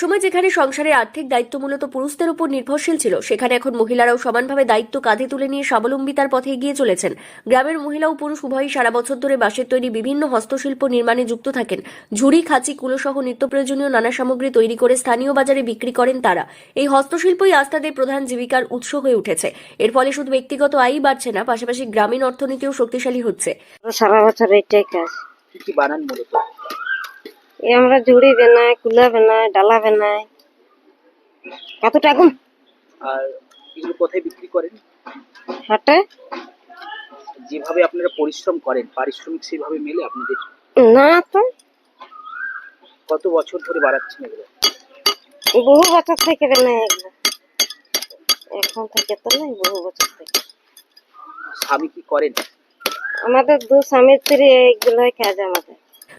সময় যেখানে সংসারের আর্থিক দায়িত্ব মূলত পুরুষদের উপর নির্ভরশীল ছিল, সেখানে এখন মহিলারাও সমানভাবে দায়িত্ব কাঁধে তুলে নিয়ে স্বাবলম্বিতার পথে এগিয়ে চলেছেন। গ্রামের মহিলা ও পুরুষ উভয়ই সারা বছর ধরে বাঁশের তৈরি বিভিন্ন হস্তশিল্প নির্মাণে যুক্ত থাকেন। ঝুড়ি, খাঁচি, কুলো সহ নিত্য প্রয়োজনীয় নানা সামগ্রী তৈরি করে স্থানীয় বাজারে বিক্রি করেন তারা। এই হস্তশিল্পই আজ তাদের প্রধান জীবিকার উৎস হয়ে উঠেছে। এর ফলে শুধু ব্যক্তিগত আয়ই বাড়ছে না, পাশাপাশি গ্রামীণ অর্থনীতিও শক্তিশালী হচ্ছে। সারা বছর এইটাই কাজ। কি বানান মূলত? আমরা ঝুড়ি বানাই, কুলা বানাই, ডালা বানাই। কত টাকা? আর এগুলো কোথায় বিক্রি করেন? হাটে। যেভাবে আপনারা পরিশ্রম করেন, পারিশ্রমিক সেভাবে মেলে আপনাদের? না তো, কত বছর ধরে বাড়াচ্ছেন এগুলো? বহু বছর থেকে বানাই এগুলো। এখন থেকে তো নাই, বহু বছর থেকে। স্বামী কি করেন? আমাদের দু স্বামী স্ত্রী এইগুলোই কাজ আমাদের।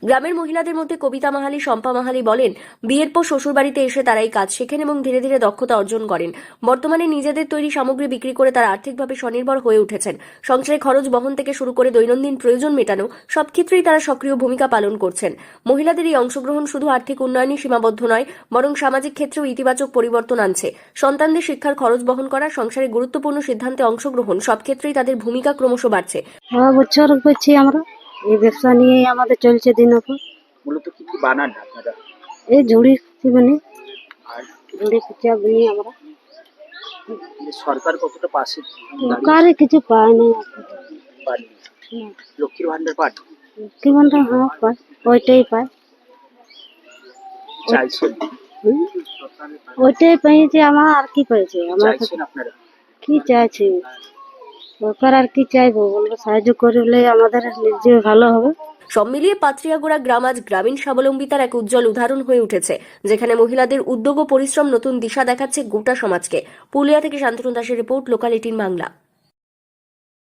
গ্রামের মহিলাদের মধ্যে কবিতা মাহালি, শম্পা মাহালি বলেন, বিয়ের পর শ্বশুরবাড়িতে এসে তারা এই কাজ শেখেন এবং ধীরে ধীরে দক্ষতা অর্জন করেন। বর্তমানে নিজেদের তৈরি সামগ্রী বিক্রি করে তারা আর্থিকভাবে স্বনির্ভর হয়ে উঠেছেন। সংসারে খরচ বহন থেকে শুরু করে দৈনন্দিন প্রয়োজন মেটানো সব ক্ষেত্রেই তারা সক্রিয় ভূমিকা পালন করছেন। মহিলাদের এই অংশগ্রহণ শুধু আর্থিক উন্নয়নই সীমাবদ্ধ নয়, বরং সামাজিক ক্ষেত্রেও ইতিবাচক পরিবর্তন আনছে। সন্তানদের শিক্ষার খরচ বহন করা, সংসারে গুরুত্বপূর্ণ সিদ্ধান্তে অংশগ্রহণ সব ক্ষেত্রেই তাদের ভূমিকা ক্রমশ বাড়ছে। বছর করছি আমরা এই ব্যবসা নিয়ে, আমাদের চলছে দিনপর। মূলত কি কি বানান আপনারা? এই ঝুড়ি বানি, আর ঝুড়ি কুচা বানি আমরা। সরকার কতটা পাশে সরকারে কিছু পায় না। পান? লক্ষ্মীর ভান্ডার পান? কি বলতে? হ্যাঁ পায়, ওইটাই পায়। চাইছেন? ওইটাই পেয়েছে আমার, আর কি পেয়েছে আমার? চাইছেন আপনারা? কি চাইছি, সরকার আর কি চাইবো? বলবো সাহায্য করলে আমাদের নিজে ভালো হবে। সব মিলিয়ে পাত্রিয়াগোড়া গ্রাম আজ গ্রামীণ স্বাবলম্বিতার এক উজ্জ্বল উদাহরণ হয়ে উঠেছে, যেখানে মহিলাদের উদ্যোগ ও পরিশ্রম নতুন দিশা দেখাচ্ছে গোটা সমাজকে। পুরুলিয়া থেকে শান্তনু দাসের রিপোর্ট, লোকাল 18 বাংলা।